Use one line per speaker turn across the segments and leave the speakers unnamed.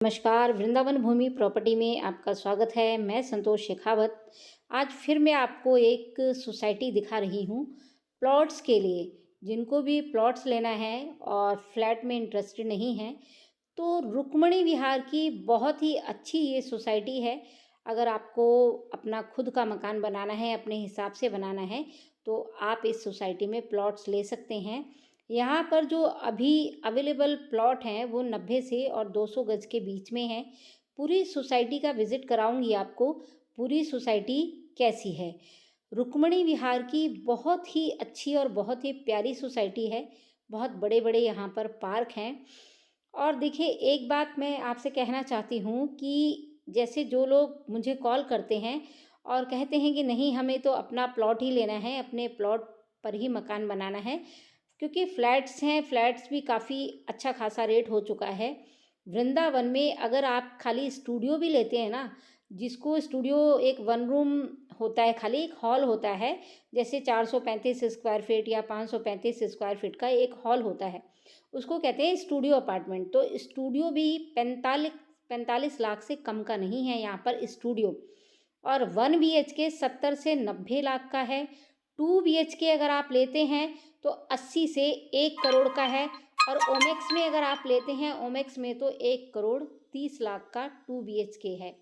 नमस्कार, वृंदावन भूमि प्रॉपर्टी में आपका स्वागत है। मैं संतोष शेखावत। आज फिर मैं आपको एक सोसाइटी दिखा रही हूँ प्लॉट्स के लिए। जिनको भी प्लॉट्स लेना है और फ्लैट में इंटरेस्टेड नहीं है तो रुक्मणी विहार की बहुत ही अच्छी ये सोसाइटी है। अगर आपको अपना खुद का मकान बनाना है, अपने हिसाब से बनाना है, तो आप इस सोसाइटी में प्लॉट्स ले सकते हैं। यहाँ पर जो अभी अवेलेबल प्लॉट हैं वो 90 से और 200 गज के बीच में है। पूरी सोसाइटी का विजिट कराऊंगी आपको। पूरी सोसाइटी कैसी है। रुक्मणी विहार की बहुत ही अच्छी और बहुत ही प्यारी सोसाइटी है। बहुत बड़े बड़े यहाँ पर पार्क हैं। और देखिए, एक बात मैं आपसे कहना चाहती हूँ कि जैसे जो लोग मुझे कॉल करते हैं और कहते हैं कि नहीं, हमें तो अपना प्लॉट ही लेना है, अपने प्लॉट पर ही मकान बनाना है, क्योंकि फ्लैट्स हैं, फ्लैट्स भी काफ़ी अच्छा खासा रेट हो चुका है। वृंदावन में अगर आप खाली स्टूडियो भी लेते हैं ना, जिसको स्टूडियो एक वन रूम होता है, खाली एक हॉल होता है, जैसे 435 स्क्वायर फीट या 535 स्क्वायर फीट का एक हॉल होता है, उसको कहते हैं स्टूडियो अपार्टमेंट। तो स्टूडियो भी 45 लाख से कम का नहीं है यहाँ पर स्टूडियो। और 1 BHK 70 से 90 लाख का है। 2 BHK अगर आप लेते हैं तो 80 से 1 करोड़ का है। और ओमेक्स में अगर आप लेते हैं, ओमेक्स में तो 1 करोड़ 30 लाख का 2 BHK है।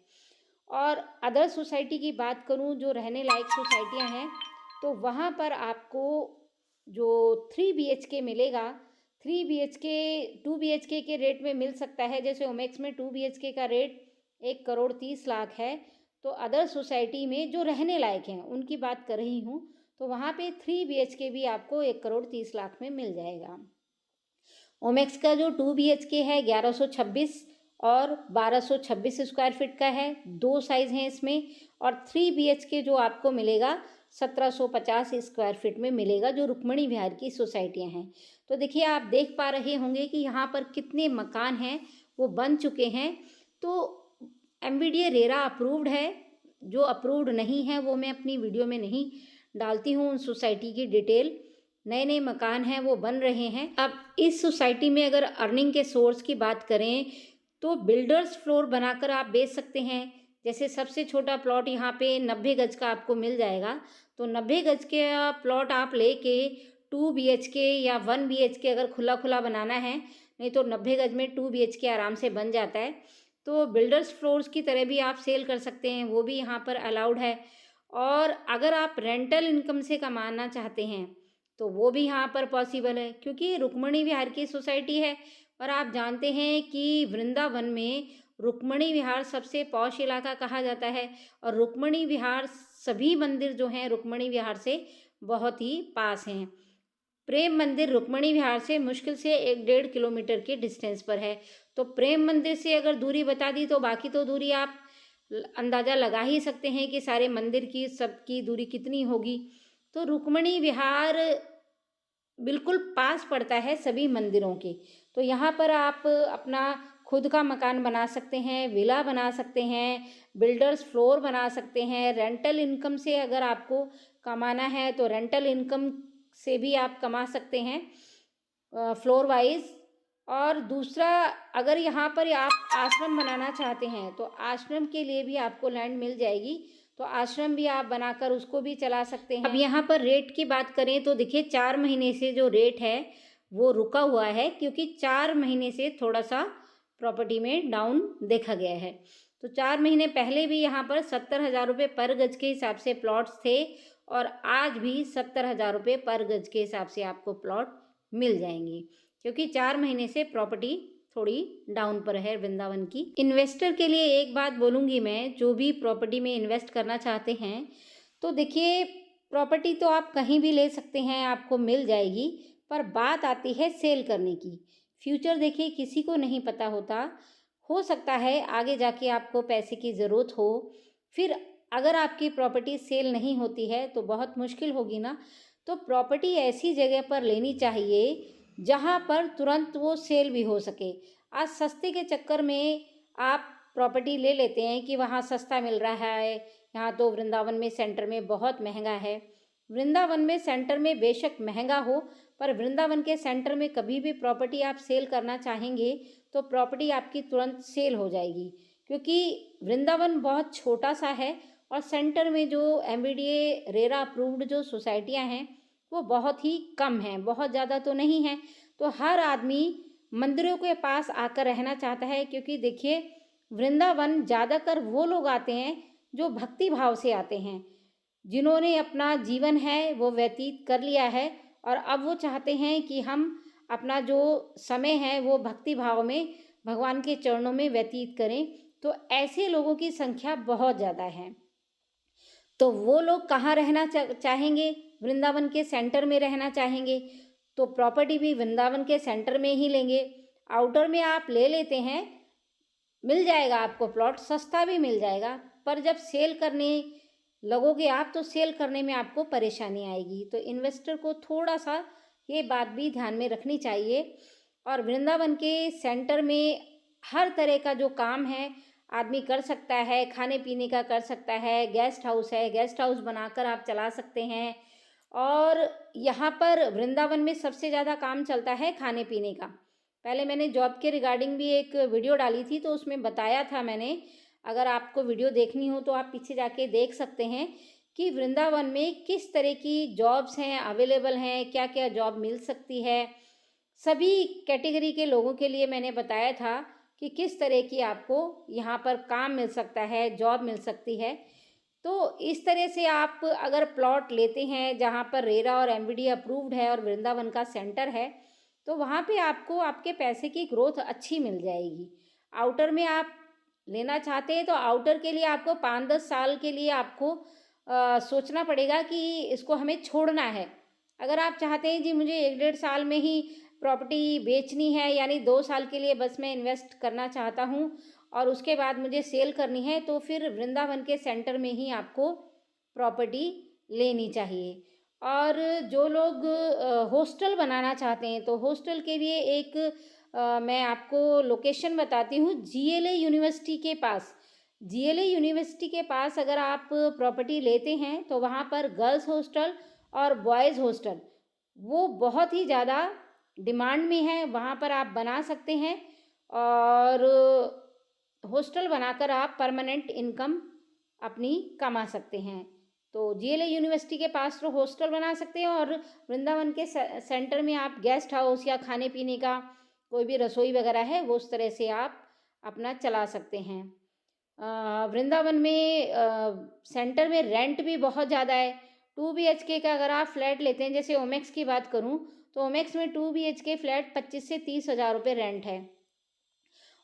और अदर सोसाइटी की बात करूं, जो रहने लायक सोसाइटियां हैं, तो वहाँ पर आपको जो 3 BHK मिलेगा, 3 BHK 2 BHK के रेट में मिल सकता है। जैसे ओमेक्स में 2 BHK का रेट 1 करोड़ 30 लाख है। तो अदर सोसाइटी में जो रहने लायक हैं उनकी बात कर रही हूँ, तो वहाँ पे 3 BHK भी आपको 1 करोड़ 30 लाख में मिल जाएगा। ओमेक्स का जो 2 BHK है 1126 और 1226 स्क्वायर फीट का है। 2 साइज़ हैं इसमें। और 3 BHK जो आपको मिलेगा 1750 स्क्वायर फीट में मिलेगा, जो रुक्मणी विहार की सोसाइटियां हैं। तो देखिए, आप देख पा रहे होंगे कि यहाँ पर कितने मकान हैं वो बन चुके हैं। तो MVDA रेरा अप्रूव्ड है। जो अप्रूव्ड नहीं है वो मैं अपनी वीडियो में नहीं डालती हूँ। उन सोसाइटी की डिटेल, नए नए मकान हैं वो बन रहे हैं। अब इस सोसाइटी में अगर अर्निंग के सोर्स की बात करें तो बिल्डर्स फ्लोर बनाकर आप बेच सकते हैं। जैसे सबसे छोटा प्लॉट यहाँ पे 90 गज का आपको मिल जाएगा। तो 90 गज के प्लॉट आप लेके 2 BHK या 1 BHK अगर खुला खुला बनाना है, नहीं तो 90 गज में 2 BHK आराम से बन जाता है। तो बिल्डर्स फ्लोर्स की तरह भी आप सेल कर सकते हैं, वो भी यहाँ पर अलाउड है। और अगर आप रेंटल इनकम से कमाना चाहते हैं तो वो भी यहाँ पर पॉसिबल है, क्योंकि रुक्मणी विहार की सोसाइटी है। और आप जानते हैं कि वृंदावन में रुक्मणी विहार सबसे पॉश इलाका कहा जाता है। और रुक्मणी विहार, सभी मंदिर जो हैं रुक्मणी विहार से बहुत ही पास हैं। प्रेम मंदिर रुक्मणी विहार से मुश्किल से 1-1.5 किलोमीटर के डिस्टेंस पर है। तो प्रेम मंदिर से अगर दूरी बता दी तो बाकी तो दूरी आप अंदाज़ा लगा ही सकते हैं कि सारे मंदिर की सबकी दूरी कितनी होगी। तो रुक्मणी विहार बिल्कुल पास पड़ता है सभी मंदिरों के। तो यहाँ पर आप अपना खुद का मकान बना सकते हैं, विला बना सकते हैं, बिल्डर्स फ्लोर बना सकते हैं। रेंटल इनकम से अगर आपको कमाना है तो रेंटल इनकम से भी आप कमा सकते हैं फ्लोर वाइज। और दूसरा, अगर यहाँ पर आप आश्रम बनाना चाहते हैं तो आश्रम के लिए भी आपको लैंड मिल जाएगी। तो आश्रम भी आप बनाकर उसको भी चला सकते हैं। अब यहाँ पर रेट की बात करें तो देखिए, 4 महीने से जो रेट है वो रुका हुआ है, क्योंकि 4 महीने से थोड़ा सा प्रॉपर्टी में डाउन देखा गया है। तो 4 महीने पहले भी यहाँ पर 70,000 रुपये पर गज के हिसाब से प्लॉट्स थे, और आज भी 70,000 रुपये पर गज के हिसाब से आपको प्लॉट मिल जाएंगे, क्योंकि 4 महीने से प्रॉपर्टी थोड़ी डाउन पर है वृंदावन की। इन्वेस्टर के लिए एक बात बोलूँगी मैं, जो भी प्रॉपर्टी में इन्वेस्ट करना चाहते हैं, तो देखिए, प्रॉपर्टी तो आप कहीं भी ले सकते हैं, आपको मिल जाएगी। पर बात आती है सेल करने की। फ्यूचर देखिए किसी को नहीं पता होता। हो सकता है आगे जाके आपको पैसे की ज़रूरत हो। फिर अगर आपकी प्रॉपर्टी सेल नहीं होती है तो बहुत मुश्किल होगी ना। तो प्रॉपर्टी ऐसी जगह पर लेनी चाहिए जहाँ पर तुरंत वो सेल भी हो सके। आज सस्ते के चक्कर में आप प्रॉपर्टी ले लेते हैं कि वहाँ सस्ता मिल रहा है। यहाँ तो वृंदावन में सेंटर में बहुत महंगा है। वृंदावन में सेंटर में बेशक महंगा हो, पर वृंदावन के सेंटर में कभी भी प्रॉपर्टी आप सेल करना चाहेंगे तो प्रॉपर्टी आपकी तुरंत सेल हो जाएगी, क्योंकि वृंदावन बहुत छोटा सा है और सेंटर में जो एमबीडीए रेरा अप्रूव्ड जो सोसाइटियां हैं वो बहुत ही कम हैं, बहुत ज़्यादा तो नहीं है। तो हर आदमी मंदिरों के पास आकर रहना चाहता है, क्योंकि देखिए वृंदावन ज़्यादातर वो लोग आते हैं जो भक्ति भाव से आते हैं, जिन्होंने अपना जीवन है वो व्यतीत कर लिया है और अब वो चाहते हैं कि हम अपना जो समय है वो भक्ति भाव में भगवान के चरणों में व्यतीत करें। तो ऐसे लोगों की संख्या बहुत ज़्यादा है। तो वो लोग कहाँ रहना चाहेंगे? वृंदावन के सेंटर में रहना चाहेंगे, तो प्रॉपर्टी भी वृंदावन के सेंटर में ही लेंगे। आउटर में आप ले लेते हैं, मिल जाएगा आपको प्लॉट, सस्ता भी मिल जाएगा, पर जब सेल करने लगोगे आप तो सेल करने में आपको परेशानी आएगी। तो इन्वेस्टर को थोड़ा सा ये बात भी ध्यान में रखनी चाहिए। और वृंदावन के सेंटर में हर तरह का जो काम है आदमी कर सकता है, खाने पीने का कर सकता है, गेस्ट हाउस है, गेस्ट हाउस बनाकर आप चला सकते हैं। और यहाँ पर वृंदावन में सबसे ज़्यादा काम चलता है खाने पीने का। पहले मैंने जॉब के रिगार्डिंग भी एक वीडियो डाली थी, तो उसमें बताया था मैंने, अगर आपको वीडियो देखनी हो तो आप पीछे जाके देख सकते हैं कि वृंदावन में किस तरह की जॉब्स हैं, अवेलेबल हैं, क्या क्या जॉब मिल सकती है। सभी कैटेगरी के लोगों के लिए मैंने बताया था कि किस तरह की आपको यहाँ पर काम मिल सकता है, जॉब मिल सकती है। तो इस तरह से आप अगर प्लॉट लेते हैं जहाँ पर रेरा और एमबीडी अप्रूव्ड है और वृंदावन का सेंटर है, तो वहाँ पे आपको आपके पैसे की ग्रोथ अच्छी मिल जाएगी। आउटर में आप लेना चाहते हैं तो आउटर के लिए आपको 5-10 साल के लिए आपको सोचना पड़ेगा कि इसको हमें छोड़ना है। अगर आप चाहते हैं जी मुझे 1-1.5 साल में ही प्रॉपर्टी बेचनी है, यानी 2 साल के लिए बस मैं इन्वेस्ट करना चाहता हूँ और उसके बाद मुझे सेल करनी है, तो फिर वृंदावन के सेंटर में ही आपको प्रॉपर्टी लेनी चाहिए। और जो लोग हॉस्टल बनाना चाहते हैं तो हॉस्टल के लिए एक मैं आपको लोकेशन बताती हूँ। जीएलए यूनिवर्सिटी के पास, जीएलए यूनिवर्सिटी के पास अगर आप प्रॉपर्टी लेते हैं तो वहाँ पर गर्ल्स हॉस्टल और बॉयज़ हॉस्टल वो बहुत ही ज़्यादा डिमांड में है, वहाँ पर आप बना सकते हैं और हॉस्टल बनाकर आप परमानेंट इनकम अपनी कमा सकते हैं। तो जीएलए यूनिवर्सिटी के पास तो हॉस्टल बना सकते हैं और वृंदावन के सेंटर में आप गेस्ट हाउस या खाने पीने का कोई भी रसोई वगैरह है वो उस तरह से आप अपना चला सकते हैं। वृंदावन में सेंटर में रेंट भी बहुत ज़्यादा है। 2 BHK का अगर आप फ्लैट लेते हैं, जैसे ओमेक्स की बात करूं तो ओमेक्स में 2 BHK फ्लैट 25 से 30 हज़ार रुपये रेंट है।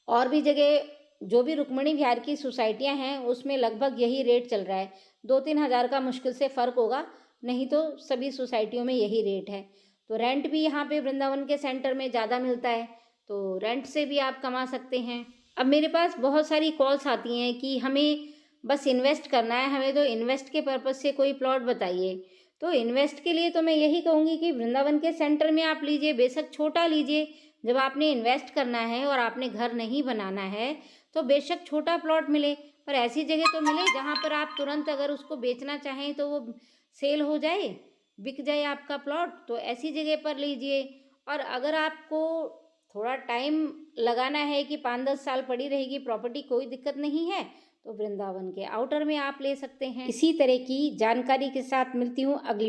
और भी जगह जो भी रुक्मिणी विहार की सोसाइटियां हैं उसमें लगभग यही रेट चल रहा है। 2-3 हज़ार का मुश्किल से फ़र्क होगा, नहीं तो सभी सोसाइटियों में यही रेट है। तो रेंट भी यहाँ पे वृंदावन के सेंटर में ज़्यादा मिलता है, तो रेंट से भी आप कमा सकते हैं। अब मेरे पास बहुत सारी कॉल्स आती हैं कि हमें बस इन्वेस्ट करना है, हमें तो इन्वेस्ट के पर्पज़ से कोई प्लॉट बताइए। तो इन्वेस्ट के लिए तो मैं यही कहूँगी कि वृंदावन के सेंटर में आप लीजिए, बेशक छोटा लीजिए। जब आपने इन्वेस्ट करना है और आपने घर नहीं बनाना है तो बेशक छोटा प्लॉट मिले, पर ऐसी जगह तो मिले जहाँ पर आप तुरंत अगर उसको बेचना चाहें तो वो सेल हो जाए, बिक जाए आपका प्लॉट, तो ऐसी जगह पर लीजिए। और अगर आपको थोड़ा टाइम लगाना है कि 5-10 साल पड़ी रहेगी प्रॉपर्टी, कोई दिक्कत नहीं है, तो वृंदावन के आउटर में आप ले सकते हैं। इसी तरह की जानकारी के साथ मिलती हूँ अगली